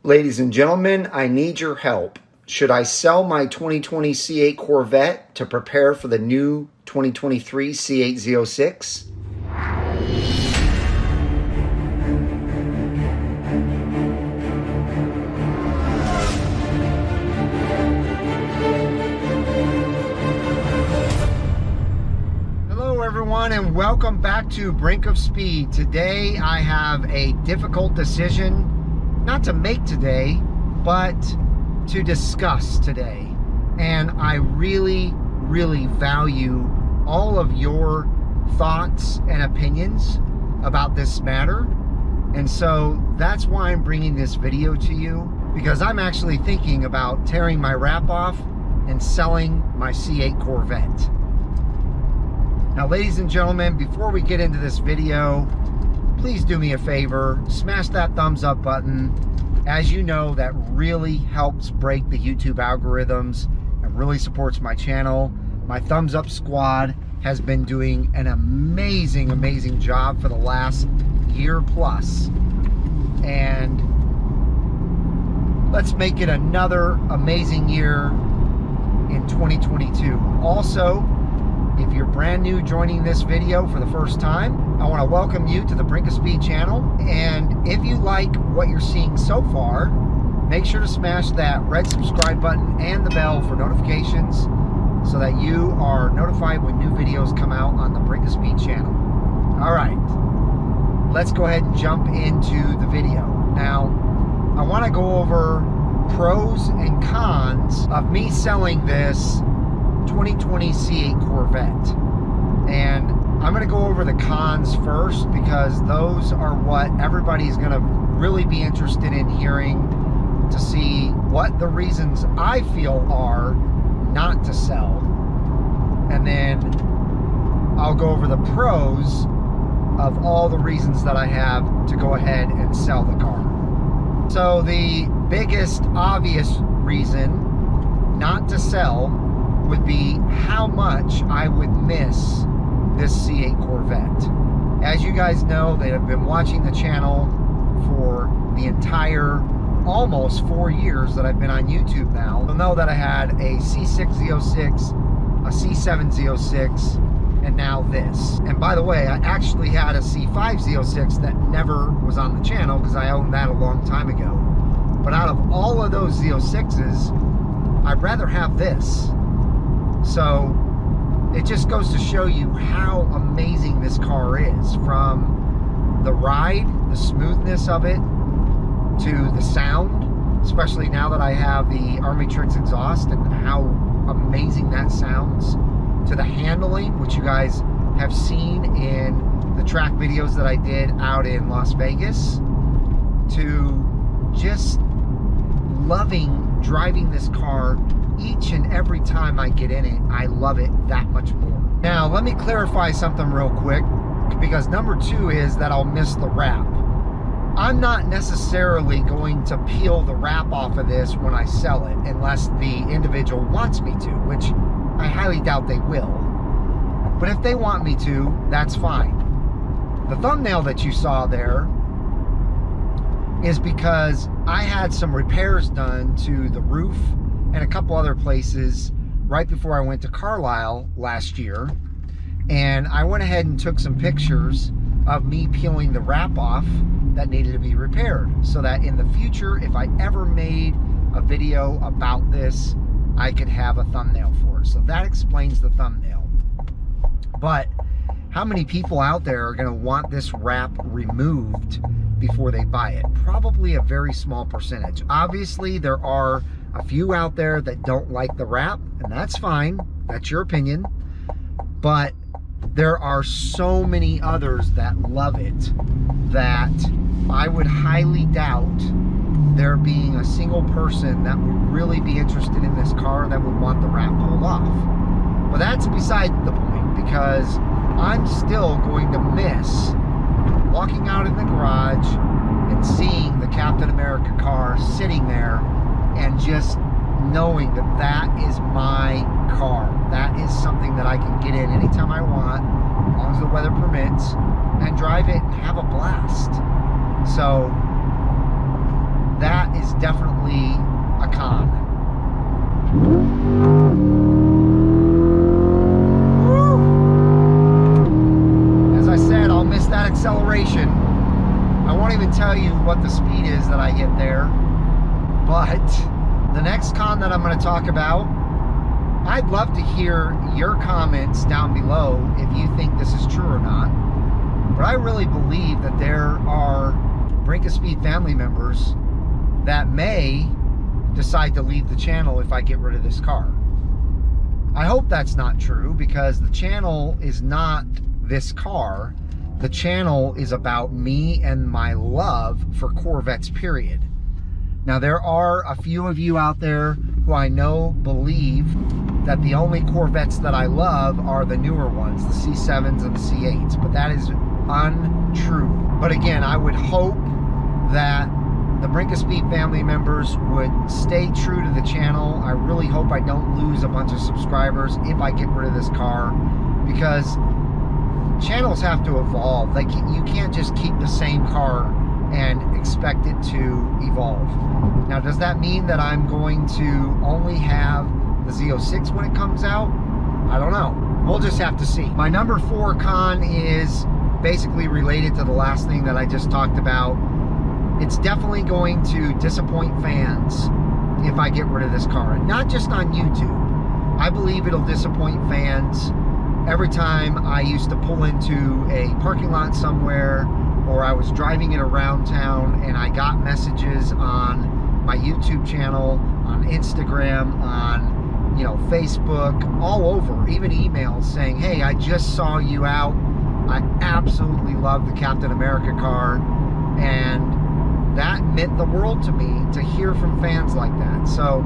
Ladies and gentlemen, I need your help. Should I sell my 2020 C8 Corvette to prepare for the new 2023 C8 Z06? Hello everyone and welcome back to Brink of Speed. Today I have a difficult decision not to make today, but to discuss today. And I really value all of your thoughts and opinions about this matter. And so that's why I'm bringing this video to you, because I'm actually thinking about tearing my wrap off and selling my C8 Corvette. Now, ladies and gentlemen, before we get into this video, please do me a favor, smash that thumbs up button. As you know, that really helps break the YouTube algorithms and really supports my channel. My thumbs up squad has been doing an amazing job for the last year plus. And let's make it another amazing year in 2022. Also, if you're brand new joining this video for the first time, I want to welcome you to the Brink of Speed channel. And if you like what you're seeing so far, make sure to smash that red subscribe button and the bell for notifications so that you are notified when new videos come out on the Brink of Speed channel. All right, let's go ahead and jump into the video. Now, I want to go over pros and cons of me selling this 2020 C8 Corvette. And I'm going to go over the cons first, because those are what everybody's going to really be interested in hearing, to see what the reasons I feel are not to sell. And then I'll go over the pros of all the reasons that I have to go ahead and sell the car. So the biggest obvious reason not to sell would be how much I would miss this C8 Corvette. As you guys know that have been watching the channel for the entire almost 4 years that I've been on YouTube now, you'll know that I had a C6 Z06, a C7 Z06, and now this. And by the way, I actually had a C5 Z06 that never was on the channel because I owned that a long time ago. But out of all of those Z06s, I'd rather have this. So it just goes to show you how amazing this car is, from the ride, the smoothness of it, to the sound, especially now that I have the Army Tricks exhaust and how amazing that sounds, to the handling, which you guys have seen in the track videos that I did out in Las Vegas, to just loving driving this car. Each and every time I get in it, I love it that much more. Now, let me clarify something real quick, because number two is that I'll miss the wrap. I'm not necessarily going to peel the wrap off of this when I sell it, unless the individual wants me to, which I highly doubt they will. But if they want me to, that's fine. The thumbnail that you saw there is because I had some repairs done to the roof and a couple other places right before I went to Carlisle last year. And I went ahead and took some pictures of me peeling the wrap off that needed to be repaired, so that in the future, if I ever made a video about this, I could have a thumbnail for it. So that explains the thumbnail. But how many people out there are going to want this wrap removed before they buy it? Probably a very small percentage. Obviously, there are a few out there that don't like the wrap, and that's fine. That's your opinion. But there are so many others that love it that I would highly doubt there being a single person that would really be interested in this car that would want the wrap pulled off. But that's beside the point, because I'm still going to miss walking out in the garage and seeing the Captain America car sitting there and just knowing that that is my car. That is something that I can get in anytime I want, as long as the weather permits, and drive it and have a blast. So that is get there. But the next con that I'm going to talk about, I'd love to hear your comments down below if you think this is true or not. But I really believe that there are Brink of Speed family members that may decide to leave the channel if I get rid of this car. I hope that's not true, because the channel is not this car. The channel is about me and my love for Corvettes, period. Now, there are a few of you out there who I know believe that the only Corvettes that I love are the newer ones, the C7s and the C8s, but that is untrue. But again, I would hope that the Brink of Speed family members would stay true to the channel. I really hope I don't lose a bunch of subscribers if I get rid of this car, because channels have to evolve. Like, you can't just keep the same car and expect it to evolve. Now, does that mean that I'm going to only have the Z06 when it comes out? I don't know. We'll just have to see. My number 4 con is basically related to the last thing that I just talked about. It's definitely going to disappoint fans if I get rid of this car, and not just on YouTube. I believe it'll disappoint fans every time I used to pull into a parking lot somewhere, or I was driving it around town and I got messages on my YouTube channel, on Instagram, on, you know, Facebook, all over, even emails saying, hey, I just saw you out. I absolutely love the Captain America car. And that meant the world to me to hear from fans like that. So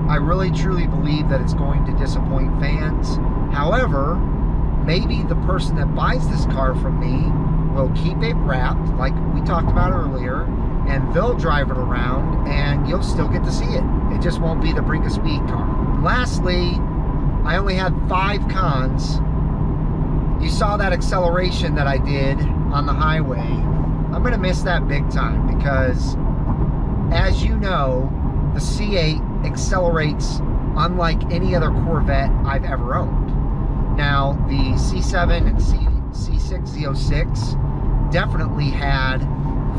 I really truly believe that it's going to disappoint fans. However, maybe the person that buys this car from me will keep it wrapped, like we talked about earlier, and they'll drive it around and you'll still get to see it. It just won't be the Brink of Speed car. Lastly, I only had 5 cons. You saw that acceleration that I did on the highway. I'm gonna miss that big time, because as you know, the C8 accelerates unlike any other Corvette I've ever owned. Now, the C7 and C6 Z06 definitely had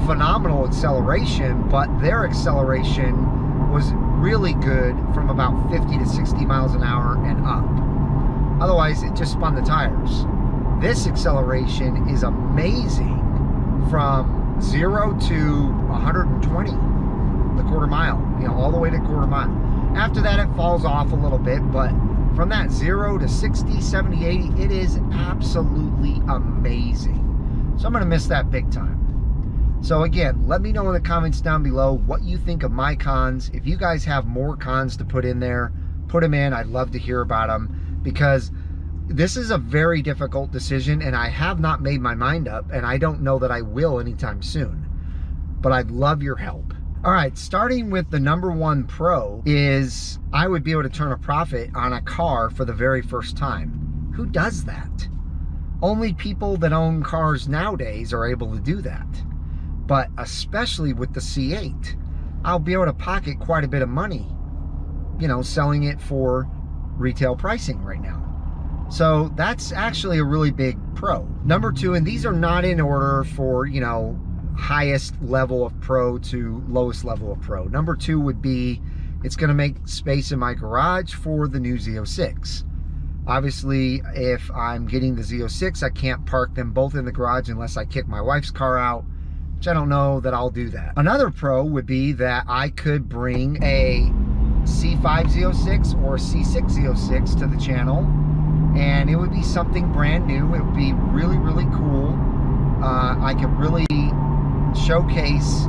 phenomenal acceleration, but their acceleration was really good from about 50 to 60 miles an hour and up. Otherwise, it just spun the tires. This acceleration is amazing from 0 to 120, the quarter mile, you know, all the way to quarter mile. After that, it falls off a little bit, but from that 0 to 60, 70, 80, it is absolutely amazing. So I'm going to miss that big time. So again, let me know in the comments down below what you think of my cons. If you guys have more cons to put in there, put them in. I'd love to hear about them, because this is a very difficult decision and I have not made my mind up, and I don't know that I will anytime soon. But I'd love your help. All right, starting with the number 1 pro is I would be able to turn a profit on a car for the very first time. Who does that? Only people that own cars nowadays are able to do that. But especially with the C8, I'll be able to pocket quite a bit of money, you know, selling it for retail pricing right now. So that's actually a really big pro. Number 2, and these are not in order for, you know, highest level of pro to lowest level of pro. Number 2 would be, it's going to make space in my garage for the new Z06. Obviously, if I'm getting the Z06, I can't park them both in the garage unless I kick my wife's car out, which I don't know that I'll do that. Another pro would be that I could bring a C5 Z06 or a C6 Z06 to the channel, and it would be something brand new. It would be really, really cool. I could really showcase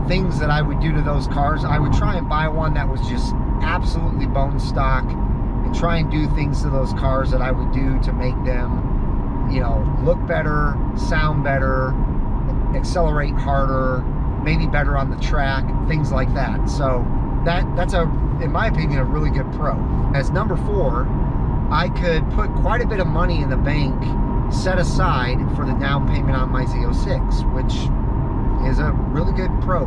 things that I would do to those cars. I would try and buy one that was just absolutely bone stock and try and do things to those cars that I would do to make them, you know, look better, sound better, accelerate harder, maybe better on the track, things like that. So that's in my opinion, a really good pro. As number 4, I could put quite a bit of money in the bank set aside for the down payment on my Z06, which is a really good pro,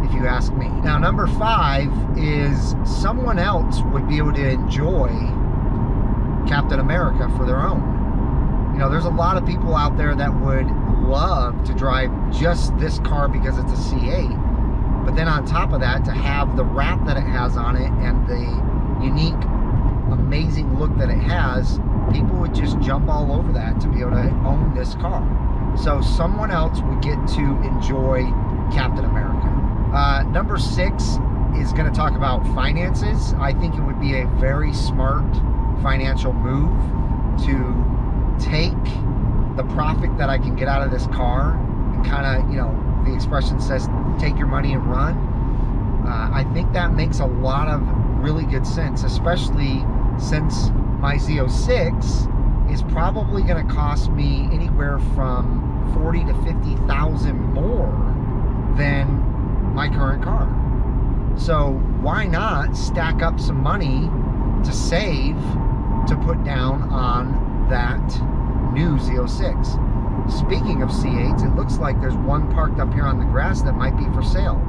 if you ask me. Now, number 5 is someone else would be able to enjoy Captain America for their own. You know, there's a lot of people out there that would love to drive just this car because it's a C8, But then on top of that, to have the wrap that it has on it and the unique, amazing look that it has, people would just jump all over that to be able to own this car. So someone else would get to enjoy Captain America. Number 6 is going to talk about finances. I think it would be a very smart financial move to take the profit that I can get out of this car and kind of, you know, the expression says, take your money and run. I think that makes a lot of really good sense, especially since my Z06 is probably going to cost me anywhere from $40,000 to $50,000 more than my current car. So why not stack up some money to save to put down on that new Z06? Speaking of C8s, it looks like there's one parked up here on the grass that might be for sale.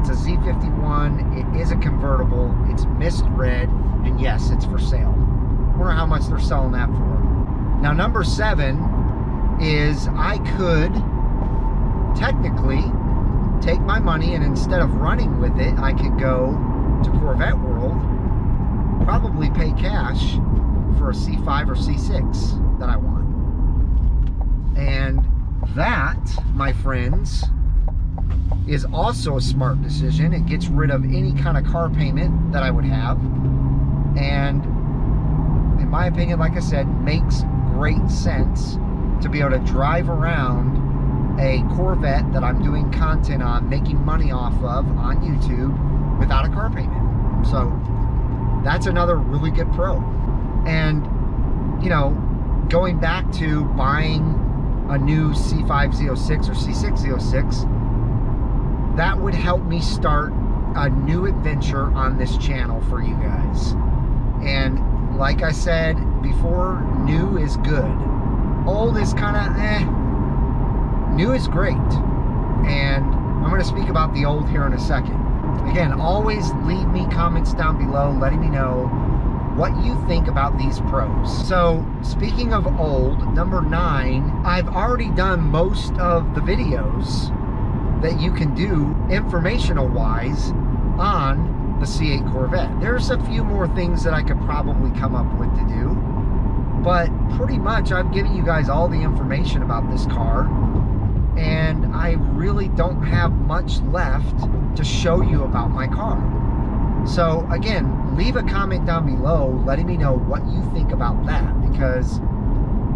It's a Z51, it is a convertible, it's mist red, and yes, it's for sale. Wonder how much they're selling that for. Now number 7 is I could technically take my money and instead of running with it, I could go to Corvette World, probably pay cash for a C5 or C6 that I want. And that, my friends, is also a smart decision. It gets rid of any kind of car payment that I would have. And in my opinion, like I said, makes great sense to be able to drive around a Corvette that I'm doing content on, making money off of on YouTube without a car payment. So that's another really good pro. And, you know, going back to buying a new C5 Z06 or C6 Z06, that would help me start a new adventure on this channel for you guys. And like I said before, new is good. Old is kind of New is great. And I'm going to speak about the old here in a second. Again, always leave me comments down below letting me know what you think about these pros. So speaking of old, number 9, I've already done most of the videos that you can do informational wise on the C8 Corvette. There's a few more things that I could probably come up with to do, but pretty much I've given you guys all the information about this car, and I really don't have much left to show you about my car. So again, leave a comment down below letting me know what you think about that, because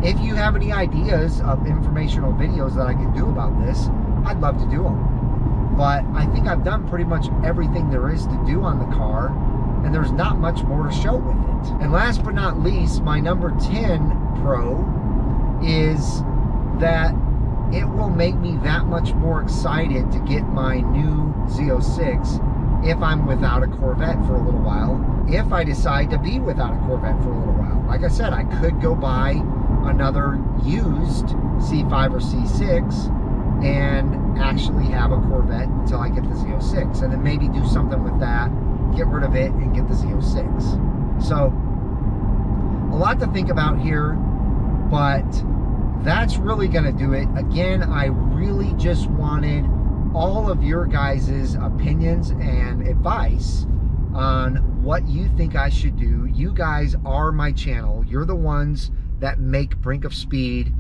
if you have any ideas of informational videos that I can do about this, I'd love to do them. But I think I've done pretty much everything there is to do on the car, and there's not much more to show with it. And last but not least, my number 10 pro is that it will make me that much more excited to get my new Z06 if I'm without a Corvette for a little while, if I decide to be without a Corvette for a little while. Like I said, I could go buy another used C5 or C6 and actually have a Corvette until I get the Z06, and then maybe do something with that, get rid of it, and get the Z06. So, a lot to think about here, but that's really going to do it. Again, I really just wanted all of your guys' opinions and advice on what you think I should do. You guys are my channel. You're the ones that make Brink of Speed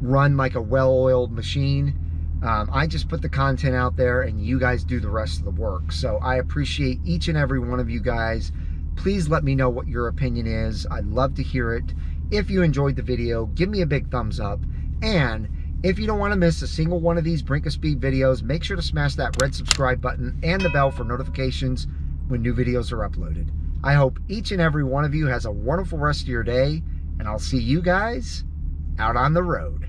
run like a well-oiled machine. I just put the content out there and you guys do the rest of the work. So I appreciate each and every one of you guys. Please let me know what your opinion is. I'd love to hear it. If you enjoyed the video, give me a big thumbs up. And if you don't want to miss a single one of these Brink of Speed videos, make sure to smash that red subscribe button and the bell for notifications when new videos are uploaded. I hope each and every one of you has a wonderful rest of your day, and I'll see you guys out on the road.